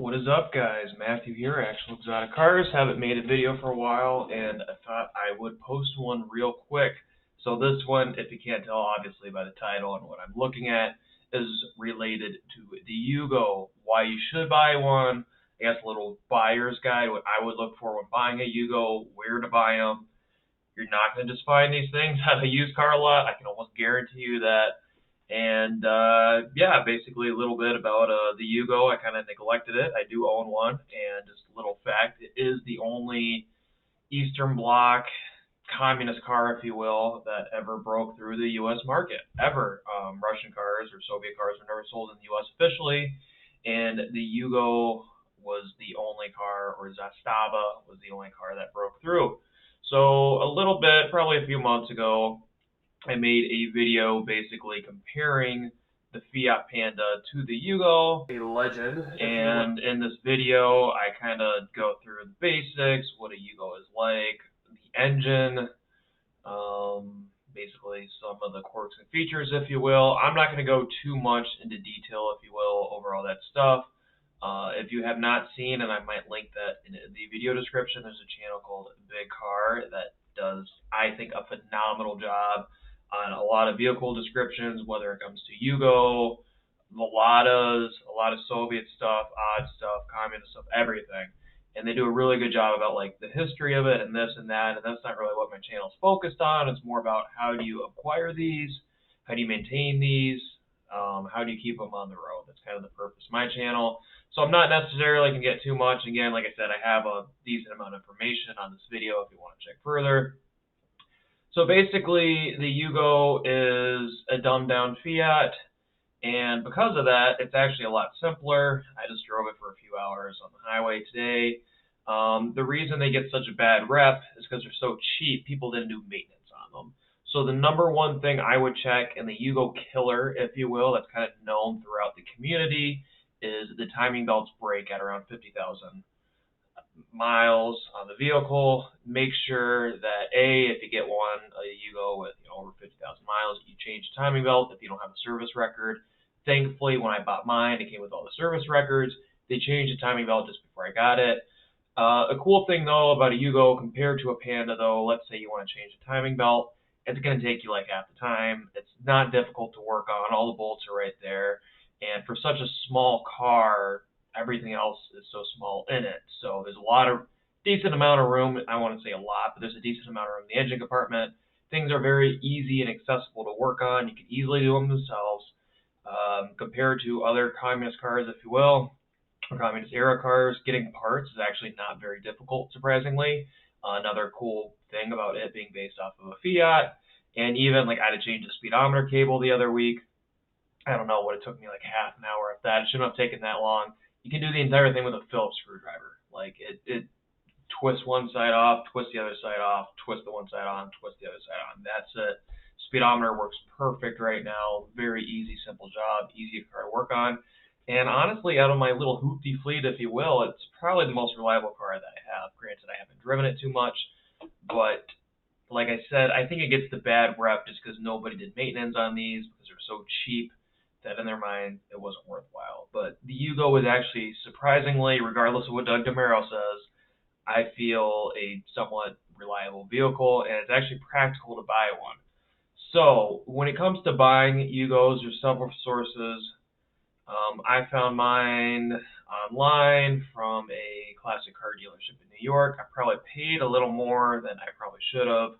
What is up, guys? Matthew here, Actual Exotic Cars. Haven't made a video for a while, and I thought I would post one real quick. So this one, if you can't tell obviously by the title and what I'm looking at, is related to the Yugo. Why you should buy one, I guess a little buyer's guide, what I would look for when buying a Yugo, where to buy them. You're not going to just find these things at a used car lot. I can almost guarantee you that. And yeah, basically a little bit about the Yugo. I kind of neglected it. I do own one, and just a little fact, it is the only Eastern Bloc communist car, if you will, that ever broke through the U.S. market, ever. Russian cars or Soviet cars were never sold in the U.S. officially, and the Yugo was the only car, or Zastava was the only car that broke through. So a little bit, probably a few months ago, I made a video basically comparing the Fiat Panda to the Yugo, a legend. And in this video, I kind of go through the basics, what a Yugo is like, the engine, basically some of the quirks and features, if you will. I'm not going to go too much into detail, if you will, over all that stuff. If you have not seen, and I might link that in the video description, there's a channel called Big Car that does, I think, a phenomenal job on a lot of vehicle descriptions, whether it comes to Yugo, Milatas, a lot of Soviet stuff, odd stuff, communist stuff, everything. And they do a really good job about like the history of it and this and that, and that's not really what my channel's focused on. It's more about how do you acquire these, how do you maintain these, how do you keep them on the road. That's kind of the purpose of my channel. So I'm not necessarily going to get too much. Again, like I said, I have a decent amount of information on this video if you want to check further. So basically, the Yugo is a dumbed-down Fiat, and because of that, it's actually a lot simpler. I just drove it for a few hours on the highway today. The reason they get such a bad rep is because they're so cheap, people didn't do maintenance on them. So the number one thing I would check, and the Yugo killer, if you will, that's kind of known throughout the community, is the timing belts break at around 50,000 miles on the vehicle. Make sure that if you get one, a Yugo with over 50,000 miles, you change the timing belt if you don't have a service record. Thankfully, when I bought mine, it came with all the service records. They changed the timing belt just before I got it. A cool thing though about a Yugo compared to a Panda though, let's say you want to change the timing belt, it's going to take you like half the time. It's not difficult to work on. All the bolts are right there. And for such a small car, everything else is so small in it. So there's a decent amount of room. I want to say a lot, but there's a decent amount of room in the engine compartment. Things are very easy and accessible to work on. You can easily do them themselves. Compared to other communist cars, if you will, or communist era cars, getting parts is actually not very difficult, surprisingly. Another cool thing about it being based off of a Fiat, and even like I had to change the speedometer cable the other week. I don't know what it took me, like half an hour of that. It shouldn't have taken that long. You can do the entire thing with a Phillips screwdriver. Like it twists one side off, twists the other side off, twist the one side on, twist the other side on. That's it. Speedometer works perfect right now. Very easy, simple job, easy car to work on. And honestly, out of my little hoopty fleet, if you will, it's probably the most reliable car that I have. Granted, I haven't driven it too much, but like I said, I think it gets the bad rep just because nobody did maintenance on these because they're so cheap that in their mind it wasn't worthwhile. But the Yugo is actually surprisingly, regardless of what Doug DeMero says, I feel a somewhat reliable vehicle, and it's actually practical to buy one. So when it comes to buying Yugos, there's several sources. I found mine online from a classic car dealership in New York. I probably paid a little more than I probably should have.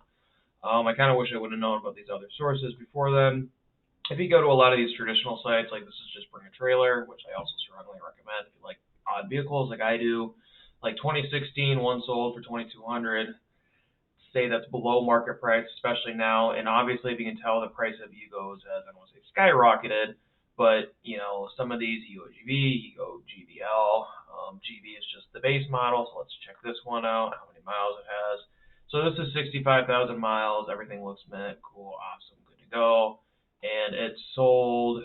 I kind of wish I would have known about these other sources before then. If you go to a lot of these traditional sites, like this is Just Bring a Trailer, which I also strongly recommend if you like odd vehicles like I do. Like 2016, one sold for $2,200. Say that's below market price, especially now. And obviously, if you can tell, the price of Yugos has, I don't want to say skyrocketed, but you know, some of these Yugo GV, Yugo GVL, GV is just the base model. So let's check this one out, how many miles it has. So this is 65,000 miles. Everything looks mint, cool, awesome, good to go. And it sold,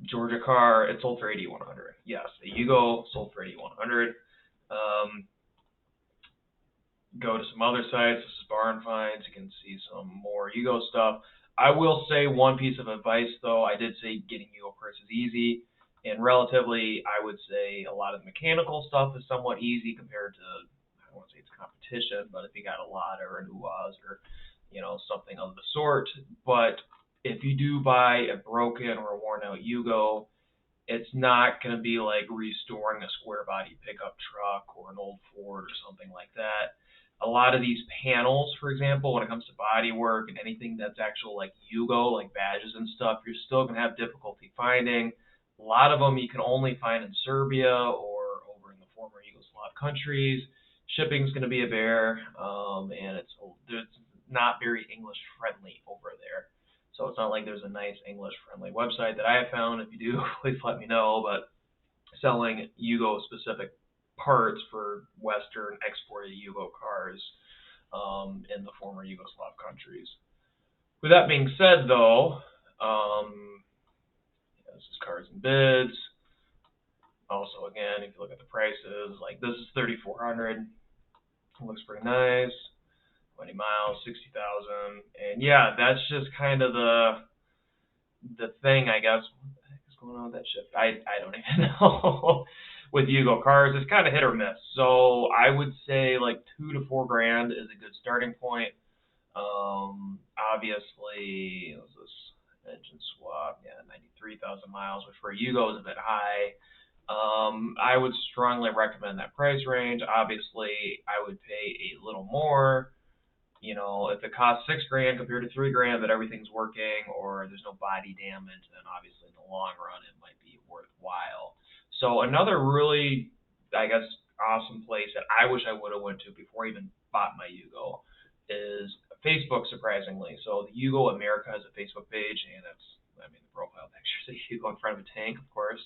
Georgia car, it sold for $8,100. Yes, a Yugo sold for $8,100. Go to some other sites. This is Barn Finds. You can see some more Yugo stuff. I will say one piece of advice though. I did say getting Yugo parts is easy, and relatively, I would say a lot of the mechanical stuff is somewhat easy compared to, I don't want to say it's competition, but if you got a lot or an UAZ or something of the sort. But if you do buy a broken or a worn out Yugo, it's not going to be like restoring a square body pickup truck or an old Ford or something like that. A lot of these panels, for example, when it comes to body work and anything that's actual like Yugo, like badges and stuff, you're still going to have difficulty finding. A lot of them you can only find in Serbia or over in the former Yugoslav countries. Shipping's going to be a bear, and it's not very English friendly over there. So it's not like there's a nice English-friendly website that I have found. If you do, please let me know. But selling Yugo-specific parts for Western exported Yugo cars in the former Yugoslav countries. With that being said, though, this is cars and bids. Also, again, if you look at the prices, like this is $3,400. Looks pretty nice. 20 miles, 60,000, and yeah, that's just kind of the thing, I guess. What the heck is going on with that ship? I don't even know. With Yugo cars, it's kind of hit or miss. So I would say like $2,000 to $4,000 is a good starting point. Obviously, it was this engine swap, yeah, 93,000 miles, which for Yugo is a bit high. I would strongly recommend that price range. Obviously, I would pay a little more. If it costs $6,000 compared to $3,000, but everything's working or there's no body damage, then obviously in the long run it might be worthwhile. So another really, I guess, awesome place that I wish I would have went to before I even bought my Yugo is Facebook, surprisingly. So the Yugo America has a Facebook page, and the profile picture is a Yugo in front of a tank, of course.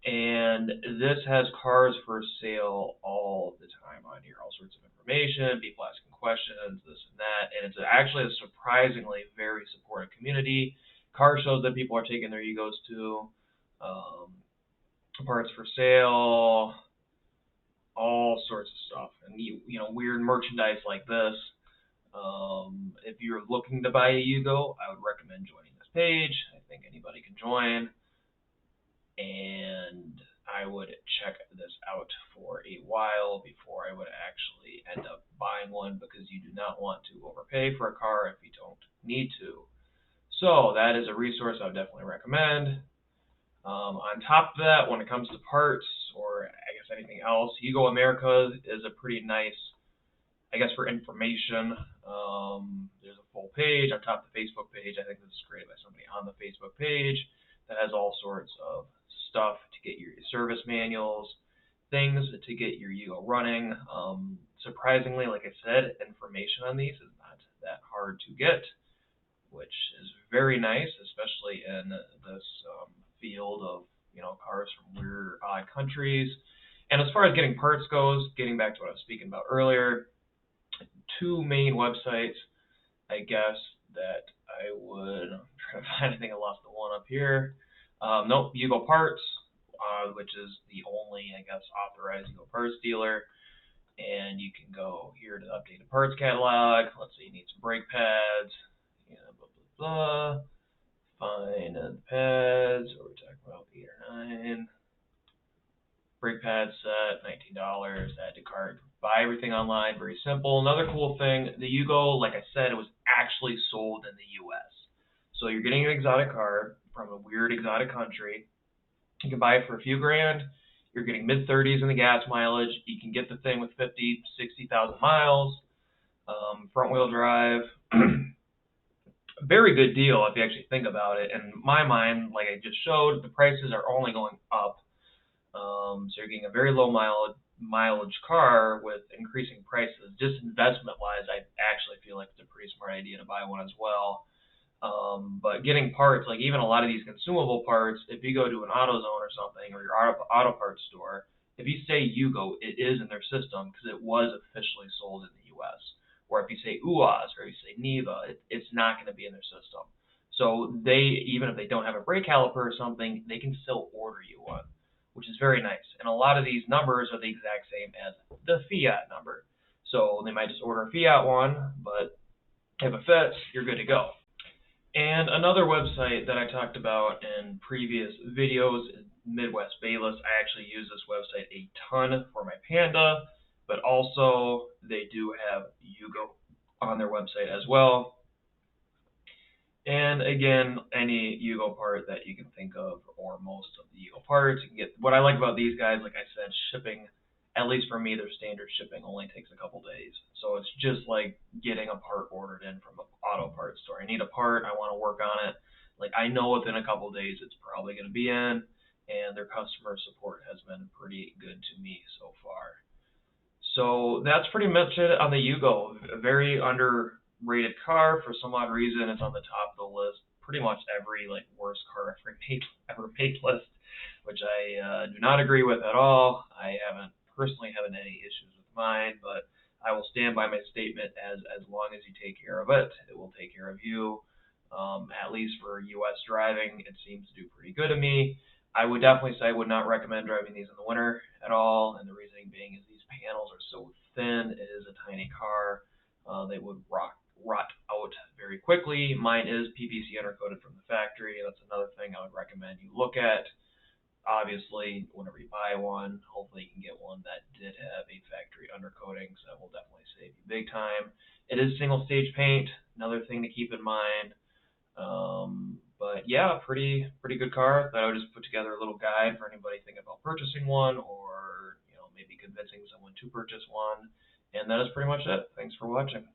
And this has cars for sale all the time on here, all sorts of information, people asking questions, this and that. And it's actually a surprisingly very supportive community. Car shows that people are taking their Yugos to, parts for sale, all sorts of stuff. And weird merchandise like this. If you're looking to buy a Yugo, I would recommend joining this page. I think anybody can join. And I would check this out for a while before I would actually end up buying one, because you do not want to overpay for a car if you don't need to. So that is a resource I would definitely recommend. On top of that, when it comes to parts or I guess anything else, Yugo America is a pretty nice, I guess, for information. There's a full page on top of the Facebook page. I think this is created by somebody on the Facebook page that has all sorts of stuff to get your service manuals, things to get your Yugo running. Surprisingly, like I said, information on these is not that hard to get, which is very nice, especially in this field of cars from weird, odd countries. And as far as getting parts goes, getting back to what I was speaking about earlier, two main websites, I guess, that I would try to find. I think I lost the one up here. Nope, Yugo Parts, which is the only, I guess, authorized Yugo parts dealer. And you can go here to the updated parts catalog. Let's say you need some brake pads, blah, blah, blah. Find the pads, or we're talking about 8 or 9. Brake pad set, $19, add to cart. Buy everything online, very simple. Another cool thing, the Yugo, like I said, it was actually sold in the U.S. So you're getting an exotic car from a weird exotic country. You can buy it for a few grand. You're getting mid-30s in the gas mileage. You can get the thing with 50, 60,000 miles, front-wheel drive. Very good deal if you actually think about it. In my mind, like I just showed, the prices are only going up. So you're getting a very low mileage car with increasing prices. Just investment-wise, I actually feel like it's a pretty smart idea to buy one as well. But getting parts, like even a lot of these consumable parts, if you go to an AutoZone or something, or your auto parts store, if you say Yugo, it is in their system because it was officially sold in the U.S. Or if you say UAZ or you say Niva, it's not going to be in their system. So even if they don't have a brake caliper or something, they can still order you one, which is very nice. And a lot of these numbers are the exact same as the Fiat number. So they might just order a Fiat one, but if it fits, you're good to go. And another website that I talked about in previous videos is Midwest Bayless. I actually use this website a ton for my Panda, but also they do have Yugo on their website as well. And again, any Yugo part that you can think of, or most of the Yugo parts, you can get. What I like about these guys, like I said, shipping, at least for me, their standard shipping only takes a couple days. So it's just like getting a part ordered in from an auto parts store. I need a part, I want to work on it. Like I know within a couple days it's probably going to be in, and their customer support has been pretty good to me so far. So that's pretty much it on the Yugo. A very underrated car. For some odd reason, it's on the top of the list. Pretty much every like worst car ever made list, which I do not agree with at all. I haven't personally having any issues with mine, but I will stand by my statement as long as you take care of it, it will take care of you. At least for U.S. driving, it seems to do pretty good to me. I would definitely say I would not recommend driving these in the winter at all, and the reasoning being is these panels are so thin. It is a tiny car. They would rot out very quickly. Mine is PVC undercoated from the factory. That's another thing I would recommend you look at. Obviously, whenever you buy one, hopefully you can get one that did have a factory undercoating, so that will definitely save you big time. It is single stage paint, another thing to keep in mind. But yeah, pretty good car. That I would just put together a little guide for anybody thinking about purchasing one, or maybe convincing someone to purchase one. And that is pretty much it. Thanks for watching.